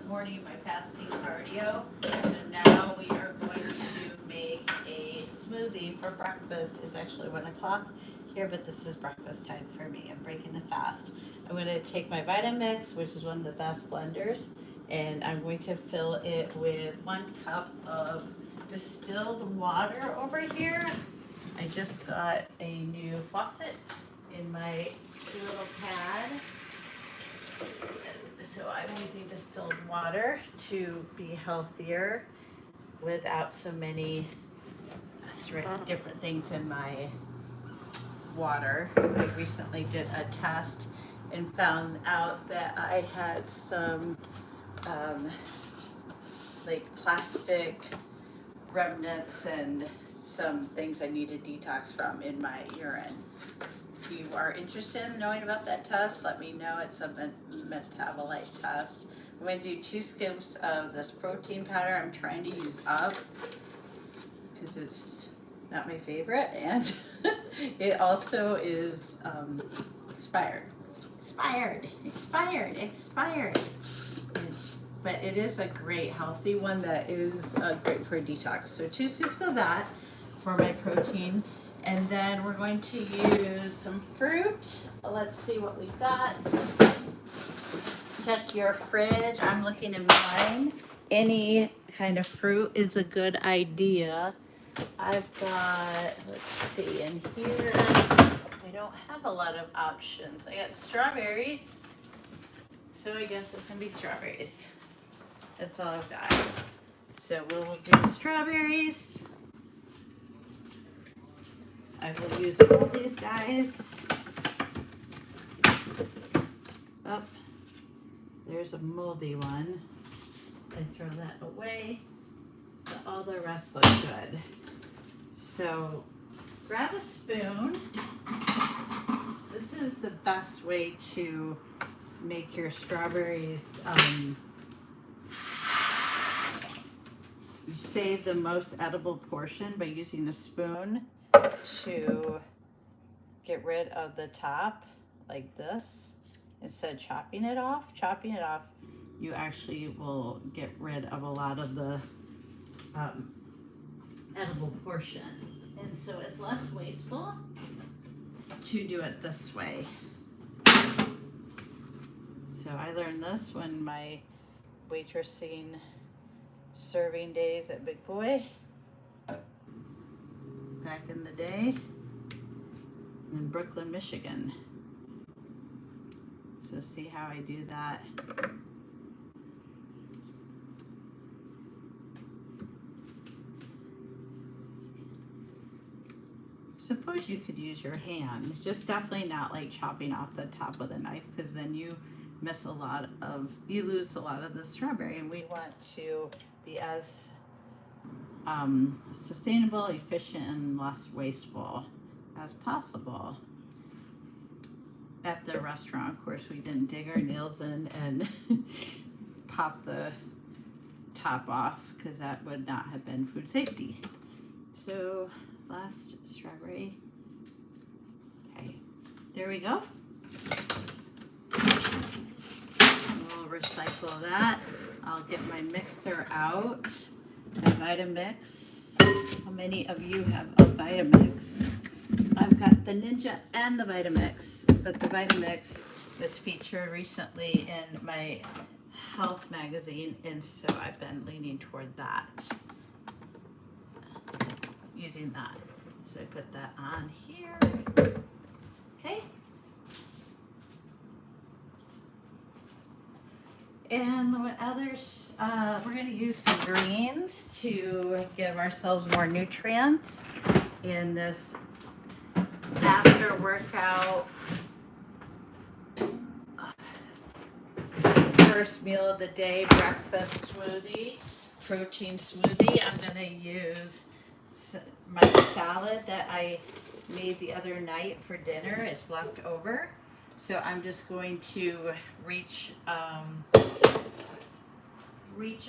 morning my fasting cardio. So now we are going to make a smoothie for breakfast. It's actually 1 o'clock here, but this is breakfast time for me. I'm breaking the fast. I'm going to take my Vitamix, which is one of the best blenders, and I'm going to fill it with 1 cup of distilled water over here. I just got a new faucet in my little pad. So I'm using distilled water to be healthier without so many different things in my water. I recently did a test and found out that I had some like plastic remnants and some things I need to detox from in my urine. If you are interested in knowing about that test, let me know. It's a metabolite test. I'm going to do 2 scoops of this protein powder I'm trying to use up because it's not my favorite, and it also is expired. But it is a great healthy one that is great for a detox. So 2 scoops of that for my protein. And then we're going to use some fruit. Let's see what we got. Check your fridge. I'm looking in mine. Any kind of fruit is a good idea. I've got, let's see, in here, I don't have a lot of options. I got strawberries. So I guess it's gonna be strawberries. That's all I've got. So we'll do strawberries. I will use all these guys. Oh, there's a moldy one. I throw that away. But all the rest look good. So grab a spoon. This is the best way to make your strawberries. You save the most edible portion by using a spoon to get rid of the top like this instead of chopping it off. You actually will get rid of a lot of the edible portion, and so it's less wasteful to do it this way. So I learned this when my waitressing serving days at Big Boy back in the day in Brooklyn, Michigan. So see how I do that. Suppose you could use your hand, just definitely not like chopping off the top of the knife, because then you lose a lot of the strawberry, and we want to be as sustainable, efficient, and less wasteful as possible. At the restaurant, of course, we didn't dig our nails in and pop the top off, because that would not have been food safety. So last strawberry. Okay, there we go. We'll recycle that. I'll get my mixer out. My Vitamix. How many of you have a Vitamix? I've got the Ninja and the Vitamix, but the Vitamix was featured recently in my health magazine, and so I've been leaning toward that. Using that. So I put that on here. Okay. And what others? We're going to use some greens to give ourselves more nutrients in this after workout first meal of the day breakfast smoothie, protein smoothie. I'm going to use my salad that I made the other night for dinner. It's left over, so I'm just going to reach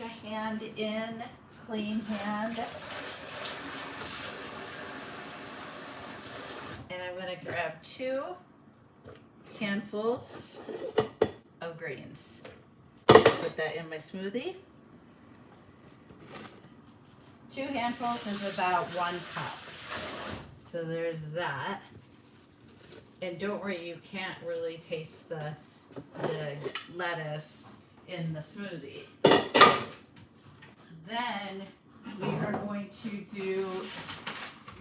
a hand in, clean hand, and I'm going to grab 2 handfuls of greens. Put that in my smoothie. 2 handfuls is about 1 cup. So there's that. And don't worry, you can't really taste the lettuce in the smoothie. Then we are going to do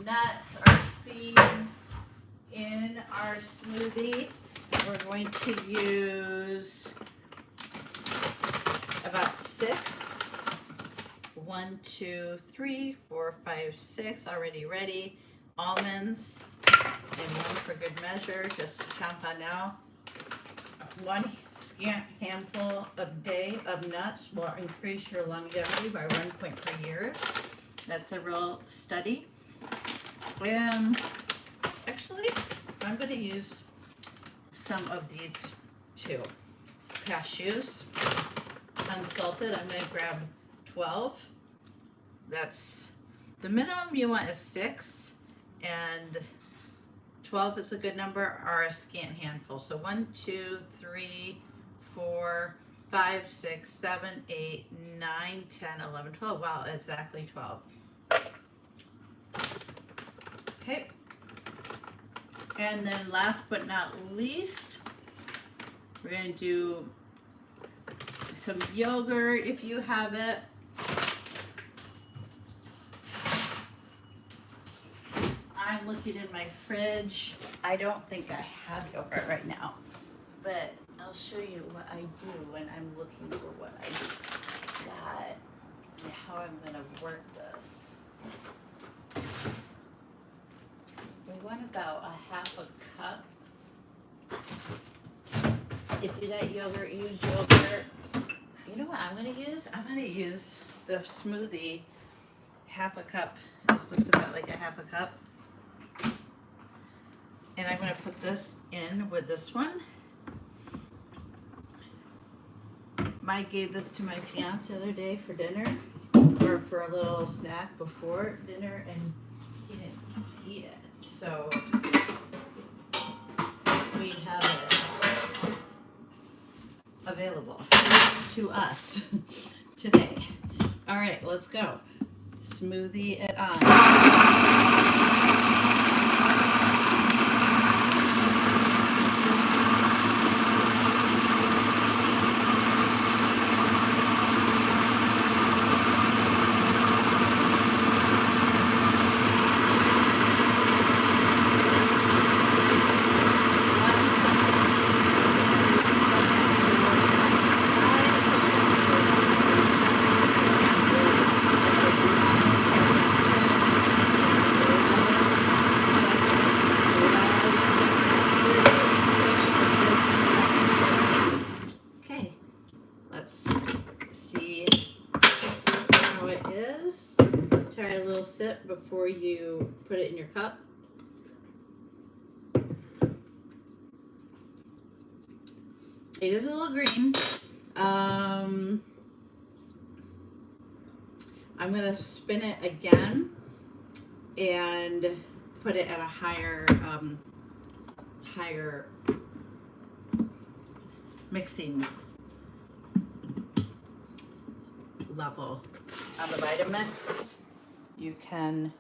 nuts or seeds in our smoothie. We're going to use about 6. 1, 2, 3, 4, 5, 6 already ready. Almonds, and 1 for good measure, just chomp on now. 1 scant handful a day of nuts will increase your longevity by 1 point per year. That's a real study. Actually, I'm going to use some of these too. Cashews, unsalted, I'm going to grab 12. That's the minimum you want is 6, and 12 is a good number, or a scant handful. So 1, 2, 3, 4, 5, 6, 7, 8, 9, 10, 11, 12. Wow, exactly 12. Okay. And then last but not least, we're going to do some yogurt if you have it. I'm looking in my fridge. I don't think I have yogurt right now, but I'll show you what I do when I'm looking for what I got and how I'm gonna work this. We want about a 1/2 cup. If you got yogurt, use yogurt. You know what I'm gonna use? I'm gonna use the smoothie 1/2 cup. This looks about like a 1/2 cup. And I'm going to put this in with this one. Mike gave this to my fiance the other day for dinner, or for a little snack before dinner, and he didn't eat it. So we have it available to us today. All right, let's go. Smoothie it on. Try a little sip before you put it in your cup. It is a little green. I'm going to spin it again and put it at a higher mixing level on the Vitamix. You can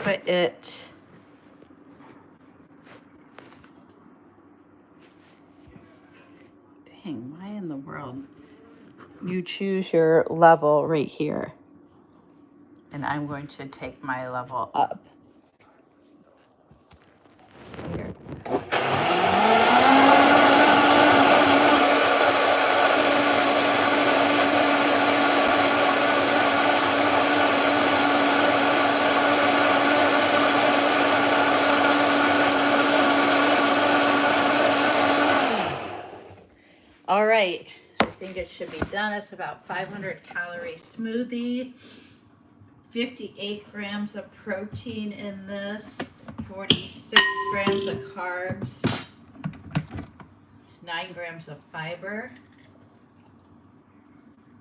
put it dang, why in the world? You choose your level right here. And I'm going to take my level up. Here. All right, I think it should be done. It's about 500 calorie smoothie, 58 grams of protein in this, 46 grams of carbs, 9 grams of fiber.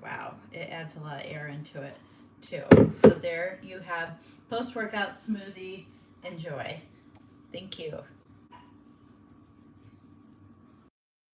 Wow, it adds a lot of air into it too. So there you have post-workout smoothie. Enjoy. Thank you.